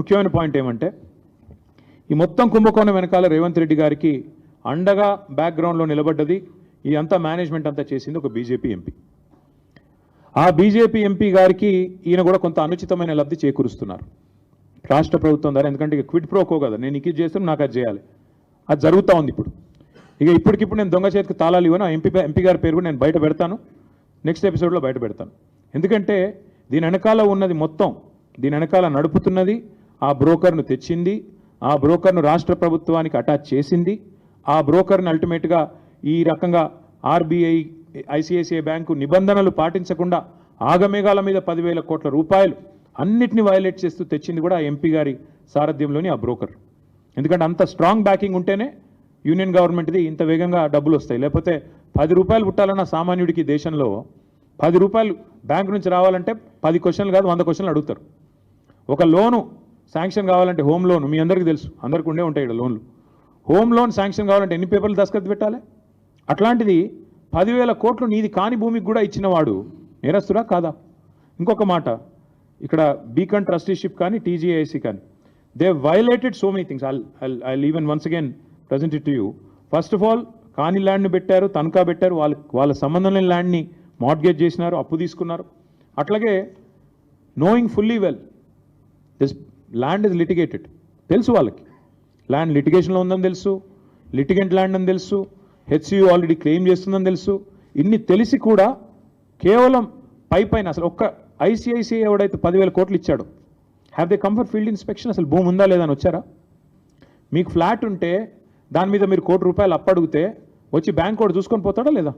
ముఖ్యమైన పాయింట్ ఏమంటే ఈ మొత్తం కుంభకోణం వెనకాల రేవంత్ రెడ్డి గారికి అండగా బ్యాక్గ్రౌండ్లో నిలబడ్డది ఈ అంతా మేనేజ్మెంట్ అంతా చేసింది ఒక బీజేపీ ఎంపీ. ఆ బీజేపీ ఎంపీ గారికి ఈయన కూడా కొంత అనుచితమైన లబ్ధి చేకూరుస్తున్నారు రాష్ట్ర ప్రభుత్వం ద్వారా. ఎందుకంటే ఇక క్విడ్ ప్రోకో కదా, నేను ఇది చేస్తాను నాకు అది చేయాలి, అది జరుగుతూ ఉంది ఇప్పుడు. ఇక ఇప్పటికిప్పుడు నేను దొంగ చేతికి తాళాలు ఇవ్వను. ఆ ఎంపీ గారి పేరు కూడా నేను బయట పెడతాను, నెక్స్ట్ ఎపిసోడ్లో బయట పెడతాను. ఎందుకంటే దీని వెనకాల ఉన్నది మొత్తం, దీని వెనకాల నడుపుతున్నది ఆ బ్రోకర్ను తెచ్చింది, ఆ బ్రోకర్ను రాష్ట్ర ప్రభుత్వానికి అటాచ్ చేసింది, ఆ బ్రోకర్ని అల్టిమేట్గా ఈ రకంగా ఆర్బీఐ ఐసిఐసిఐ బ్యాంకు నిబంధనలు పాటించకుండా ఆగమేఘాల మీద 10,000 కోట్ల రూపాయలు అన్నిటిని వైలేట్ చేస్తూ తెచ్చింది కూడా ఆ ఎంపీ గారి సారథ్యంలోని ఆ బ్రోకర్. ఎందుకంటే అంత స్ట్రాంగ్ బ్యాకింగ్ ఉంటేనే యూనియన్ గవర్నమెంట్ది ఇంత వేగంగా డబ్బులు వస్తాయి. లేకపోతే 10 రూపాయలు పుట్టాలన్న సామాన్యుడికి దేశంలో 10 రూపాయలు బ్యాంకు నుంచి రావాలంటే 10 క్వశ్చన్లు కాదు 100 క్వశ్చన్లు అడుగుతారు. ఒక లోను శాంక్షన్ కావాలంటే హోమ్ లోన్ మీ అందరికీ తెలుసు, అందరికీ ఉండే ఉంటాయి ఇక్కడ లోన్లు. హోమ్ లోన్ శాంక్షన్ కావాలంటే ఎన్ని పేపర్లు దస్ఖత్ పెట్టాలి? అట్లాంటిది 10,000 కోట్లు నీది కాని భూమికి కూడా ఇచ్చినవాడు నేరస్తురా కాదా? ఇంకొక మాట, ఇక్కడ బీకన్ ట్రస్టీషిప్ కానీ టీజీఐసి కానీ they violated so many things. I even once again present it to you. First of all కాని ల్యాండ్ని పెట్టారు, తనఖా పెట్టారు, వాళ్ళ సంబంధం లేని ల్యాండ్ని మార్ట్గేజ్ చేసినారు, అప్పు తీసుకున్నారు. అట్లాగే knowing fully well this land is litigated, తెలుసు వాళ్ళకి ల్యాండ్ లిటిగేషన్లో ఉందని తెలుసు, లిటిగెంట్ ల్యాండ్ అని తెలుసు, హెచ్సియు ఆల్రెడీ క్లెయిమ్ చేస్తుందని తెలుసు. ఇన్ని తెలిసి కూడా కేవలం పైన అసలు ఒక్క ఐసిఐసిఐ ఎవడైతే 10,000 కోట్లు ఇచ్చాడు, have they come for field inspection? అసలు భూమి ఉందా లేదా అని వచ్చారా? మీకు ఫ్లాట్ ఉంటే దాని మీద మీరు ₹1 కోటి అప్పు అడిగితే వచ్చి బ్యాంక్ వాడు చూసుకొని పోతాడా లేదా?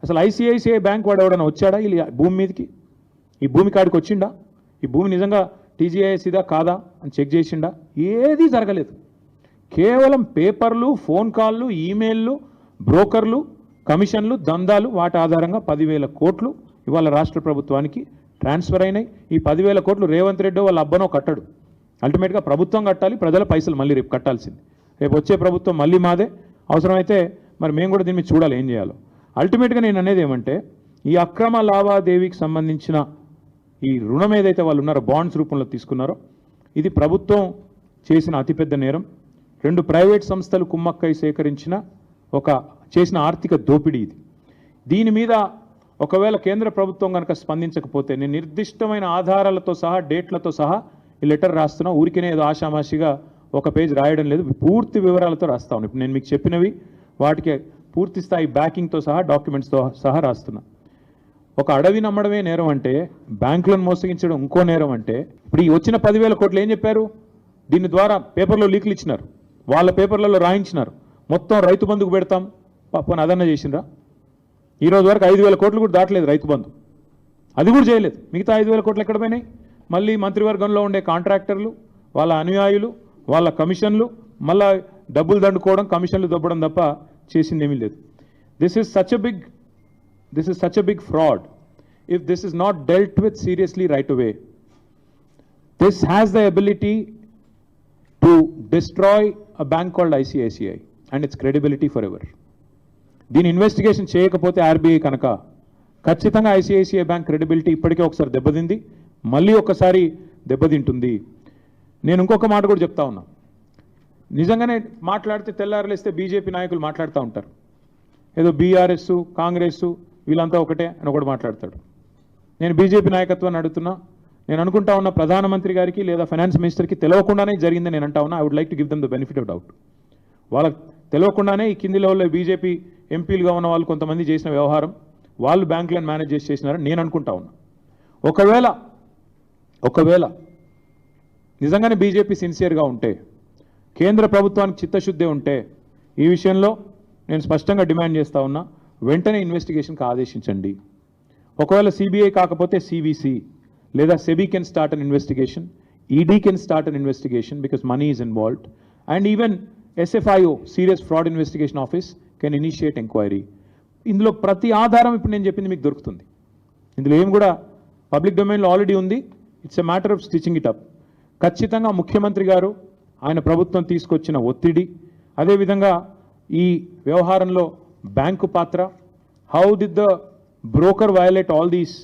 అసలు ఐసిఐసిఐ బ్యాంక్ వాడు ఎవడైనా వచ్చాడా ఈ భూమి మీదకి? ఈ భూమి కాడికి వచ్చిండా? ఈ భూమి నిజంగా టీజీఐసిదా కాదా అని చెక్ చేసిండా? ఏదీ జరగలేదు. కేవలం పేపర్లు, ఫోన్ కాళ్ళు, ఈమెయిల్లు, బ్రోకర్లు, కమిషన్లు, దందాలు, వాటి ఆధారంగా 10,000 కోట్లు ఇవాళ రాష్ట్ర ప్రభుత్వానికి ట్రాన్స్ఫర్ అయినాయి. ఈ 10,000 కోట్లు రేవంత్ రెడ్డి వాళ్ళ అబ్బనో కట్టడు, అల్టిమేట్గా ప్రభుత్వం కట్టాలి, ప్రజల పైసలు మళ్ళీ రేపు కట్టాల్సింది. రేపు వచ్చే ప్రభుత్వం మళ్ళీ మాదే, అవసరమైతే మరి మేము కూడా దీన్ని చూడాలి ఏం చేయాలో. అల్టిమేట్గా నేను అనేది ఏమంటే ఈ అక్రమ లావాదేవీకి సంబంధించిన ఈ రుణం ఏదైతే వాళ్ళు ఉన్నారో బాండ్స్ రూపంలో తీసుకున్నారో ఇది ప్రభుత్వం చేసిన అతిపెద్ద నేరం. 2 ప్రైవేట్ సంస్థలు కుమ్మక్కై సేకరించిన చేసిన ఆర్థిక దోపిడీ ఇది. దీని మీద ఒకవేళ కేంద్ర ప్రభుత్వం కనుక స్పందించకపోతే నేను నిర్దిష్టమైన ఆధారాలతో సహా డేట్లతో సహా ఈ లెటర్ రాస్తున్నా. ఊరికినే ఏదో ఆషామాషిగా ఒక పేజ్ రాయడం లేదు, పూర్తి వివరాలతో రాస్తా ఉన్నాను. ఇప్పుడు నేను మీకు చెప్పినవి వాటికి పూర్తి స్థాయి బ్యాకింగ్తో సహా డాక్యుమెంట్స్తో సహా రాస్తున్నా. ఒక అడవి నమ్మడమే నేరం అంటే బ్యాంకులను మోసగించడం ఇంకో నేరం అంటే ఇప్పుడు ఈ వచ్చిన 10,000 కోట్లు ఏం చెప్పారు? దీని ద్వారా పేపర్లో లీకులు ఇచ్చినారు, వాళ్ళ పేపర్లలో రాయించినారు, మొత్తం రైతు బంధుకు పెడతాం పాపని అదన్నా చేసిండ్రా? ఈరోజు వరకు 5,000 కోట్లు కూడా దాటలేదు రైతు బంధు, అది కూడా చేయలేదు. మిగతా 5,000 కోట్లు ఎక్కడ పోయినాయి? మళ్ళీ మంత్రివర్గంలో ఉండే కాంట్రాక్టర్లు, వాళ్ళ అనుయాయులు, వాళ్ళ కమిషన్లు, మళ్ళా డబ్బులు దండుకోవడం, కమిషన్లు దొబ్బడం తప్ప చేసింది ఏమీ లేదు. This is such a big fraud if this is not dealt with seriously right away. This has the ability to destroy a bank called ICICI and its credibility forever. దీని ఇన్వెస్టిగేషన్ చేయకపోతే ఆర్బీఐ కనుక ఖచ్చితంగా ICICI bank credibility ఇప్పటికే ఒకసారి దెబ్బతింది, మళ్ళీ ఒకసారి దెబ్బతింటుంది. నేను ఇంకొక మాట కూడా చెప్తా ఉన్నా, నిజంగానే మాట్లాడితే తెల్లారలేస్తే బీజేపీ నాయకులు మాట్లాడుతూ ఉంటారు, ఏదో బీఆర్ఎస్ కాంగ్రెస్ వీళ్ళంతా ఒకటే అని ఒకటి మాట్లాడతాడు. నేను బీజేపీ నాయకత్వాన్ని అడుగుతున్నా, నేను అనుకుంటా ఉన్న ప్రధానమంత్రి గారికి లేదా ఫైనాన్స్ మినిస్టర్కి తెలియకుండానే జరిగిందని నేను అంటా ఉన్నా. I would like to give them the benefit of doubt. వాళ్ళకి తెలియకుండానే ఈ కింది లెవెల్లో బీజేపీ ఎంపీలుగా ఉన్న వాళ్ళు కొంతమంది చేసిన వ్యవహారం వాళ్ళు బ్యాంకులను మేనేజ్ చేసినారని నేను అనుకుంటా ఉన్నా. ఒకవేళ నిజంగానే బీజేపీ సిన్సియర్గా ఉంటే, కేంద్ర ప్రభుత్వానికి చిత్తశుద్ధి ఉంటే ఈ విషయంలో నేను స్పష్టంగా డిమాండ్ చేస్తా ఉన్నా, వెంటనే ఇన్వెస్టిగేషన్కి ఆదేశించండి. ఒకవేళ సిబిఐ కాకపోతే సివిసి లేదా SEBI can start an investigation, ED can start an investigation because money is involved, and even SFIO serious fraud investigation office can initiate enquiry. ఇందులో ప్రతి ఆధారం ఇప్పుడు నేను చెప్పింది మీకు దొరుకుతుంది. ఇందులో ఏం కూడా పబ్లిక్ డొమైన్లో ఆల్రెడీ ఉంది. It's a matter of stitching it up. ఖచ్చితంగా ముఖ్యమంత్రి గారు ఆయన ప్రభుత్వం తీసుకొచ్చిన ఒత్తిడి, అదేవిధంగా ఈ వ్యవహారంలో బ్యాంకు పాత్ర, how did the broker violate all these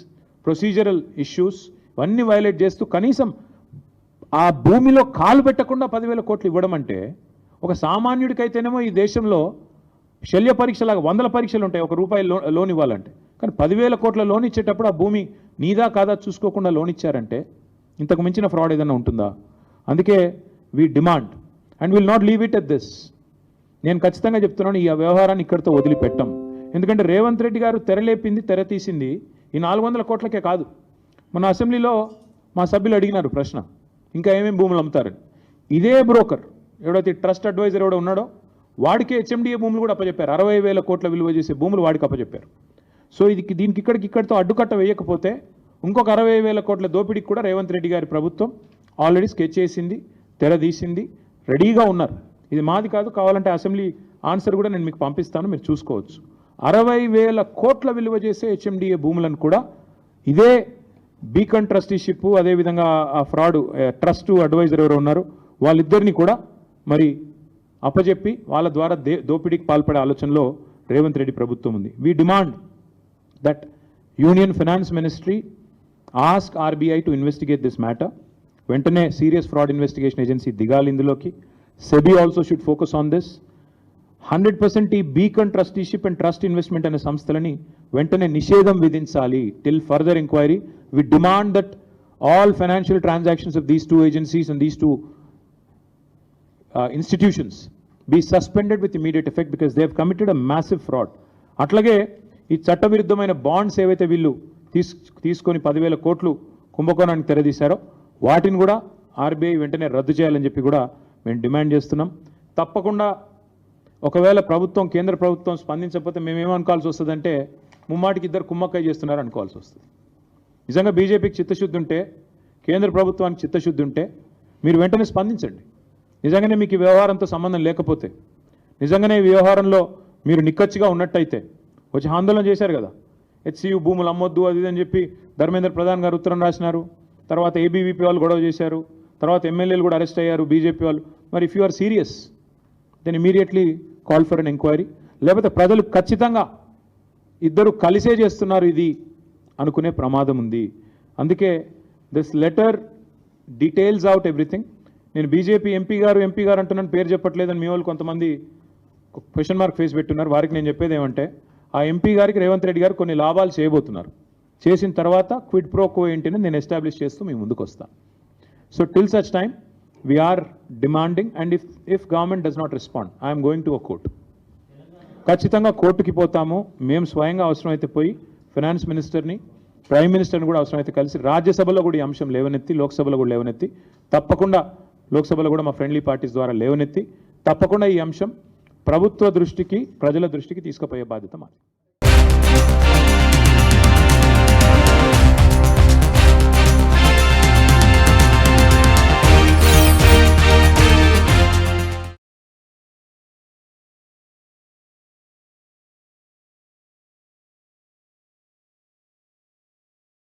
procedural issues, ఇవన్నీ వయలేట్ చేస్తూ కనీసం ఆ భూమిలో కాలు పెట్టకుండా 10,000 కోట్లు ఇవ్వడం అంటే ఒక సామాన్యుడికైతేనేమో ఈ దేశంలో శల్య పరీక్షలాగా 100 పరీక్షలు ఉంటాయి ఒక రూపాయి లోన్ ఇవ్వాలంటే. కానీ 10,000 కోట్ల లోన్ ఇచ్చేటప్పుడు ఆ భూమి నీదా కాదా చూసుకోకుండా లోన్ ఇచ్చారంటే ఇంతకు మించిన ఫ్రాడ్ ఏదైనా ఉంటుందా? అందుకే we demand and will not leave it at this. నేను ఖచ్చితంగా చెప్తున్నాను, ఈ వ్యవహారాన్ని ఇక్కడితో వదిలిపెట్టాం. ఎందుకంటే రేవంత్ రెడ్డి గారు తెరలేపింది, తెర తీసింది ఈ 400 కోట్లకే కాదు. మన అసెంబ్లీలో మా సభ్యులు అడిగినారు ప్రశ్న, ఇంకా ఏమేమి భూములు అమ్ముతారని. ఇదే బ్రోకర్ ఎవడైతే ట్రస్ట్ అడ్వైజర్ ఎవడో ఉన్నాడో వాడికి హెచ్ఎండిఏ భూములు కూడా అప్పచెప్పారు. 60,000 కోట్ల విలువ చేసే భూములు వాడికి అప్పచెప్పారు. సో దీనికి ఇక్కడితో అడ్డుకట్ట వేయకపోతే ఇంకొక 60,000 కోట్ల దోపిడీకి కూడా రేవంత్ రెడ్డి గారి ప్రభుత్వం ఆల్రెడీ స్కెచ్ చేసింది, తెర తీసింది, రెడీగా ఉన్నారు. ఇది మాది కాదు, కావాలంటే అసెంబ్లీ ఆన్సర్ కూడా నేను మీకు పంపిస్తాను, మీరు చూసుకోవచ్చు. 60,000 కోట్ల విలువ చేసే హెచ్ఎండిఏ భూములను కూడా ఇదే బీకన్ ట్రస్టీషిప్, అదేవిధంగా ఆ ఫ్రాడ్ ట్రస్ట్ అడ్వైజర్ ఎవరు ఉన్నారు వాళ్ళిద్దరిని కూడా మరి అప్పచెప్పి వాళ్ళ ద్వారా దోపిడీకి పాల్పడే ఆలోచనలో రేవంత్ రెడ్డి ప్రభుత్వం ఉంది. We demand that union finance ministry ask RBI to investigate this matter. వెంటనే సీరియస్ ఫ్రాడ్ ఇన్వెస్టిగేషన్ ఏజెన్సీ దిగాలి ఇందులోకి. SEBI also should focus on this. 100% ఈ Beacon Trusteeship and Trust Investment అనే సంస్థలని వెంటనే నిషేధం విధించాలి till further enquiry. We demand that all financial transactions of these two agencies and these two institutions be suspended with immediate effect because they have committed a massive fraud. అట్లాగే ఈ చట్టవిరుద్ధమైన bonds ఏవైతే వీళ్ళు తీసుకొని 10,000 కోట్లు కుంభకోణానికి తెరదీశారో వాటిని కూడా ఆర్బీఐ వెంటనే రద్దు చేయాలని చెప్పి కూడా మేము డిమాండ్ చేస్తున్నాం. తప్పకుండా ఒకవేళ కేంద్ర ప్రభుత్వం స్పందించకపోతే మేమేమనుకోవాల్సి వస్తుందంటే ముమ్మాటికి ఇద్దరు కుమ్మక్కై చేస్తున్నారు అనుకోవాల్సి వస్తుంది. నిజంగా బీజేపీకి చిత్తశుద్ధి ఉంటే, కేంద్ర ప్రభుత్వానికి చిత్తశుద్ధి ఉంటే మీరు వెంటనే స్పందించండి. నిజంగానే మీకు ఈ వ్యవహారంతో సంబంధం లేకపోతే, నిజంగానే ఈ వ్యవహారంలో మీరు నిక్కచ్చిగా ఉన్నట్టయితే వచ్చి ఆందోళన చేశారు కదా, హెచ్సియు భూములు అమ్మొద్దు అది అని చెప్పి ధర్మేంద్ర ప్రధాన్ గారు ఉత్తరం రాసినారు. తర్వాత ఏబీవీపీ వాళ్ళు గొడవ చేశారు, తర్వాత ఎమ్మెల్యేలు కూడా అరెస్ట్ అయ్యారు బీజేపీ వాళ్ళు. మరి if you are serious then immediately call for an enquiry. లేకపోతే ప్రజలు ఖచ్చితంగా ఇద్దరు కలిసే చేస్తున్నారు ఇది అనుకునే ప్రమాదం ఉంది. అందుకే this letter details out everything. నేను బీజేపీ ఎంపీ గారు అంటున్నాను, పేరు చెప్పట్లేదని మీ వాళ్ళు కొంతమంది క్వశ్చన్ మార్క్ ఫేస్ పెట్టున్నారు. వారికి నేను చెప్పేది ఏమంటే, ఆ ఎంపీ గారికి రేవంత్ రెడ్డి గారు కొన్ని లాభాలు చేయబోతున్నారు. చేసిన తర్వాత క్విడ్ ప్రో కో ఏంటిని నేను ఎస్టాబ్లిష్ చేస్తూ మీ ముందుకు వస్తాను. So till such time we're demanding and if government does not respond I'm going to a court. ఖచ్చితంగా కోర్టుకి పోతాము. మేము స్వయంగా అవసరమైతే పోయి ఫైనాన్స్ మినిస్టర్ని, ప్రైమ్ మినిస్టర్ని కూడా అవసరమైతే కలిసి రాజ్యసభలో కూడా ఈ అంశం లేవనెత్తి, లోక్సభలో కూడా లేవనెత్తి, తప్పకుండా లోక్సభలో కూడా మా ఫ్రెండ్లీ పార్టీస్ ద్వారా లేవనెత్తి తప్పకుండా ఈ అంశం ప్రభుత్వ దృష్టికి, ప్రజల దృష్టికి తీసుకుపోయే బాధ్యత మాది.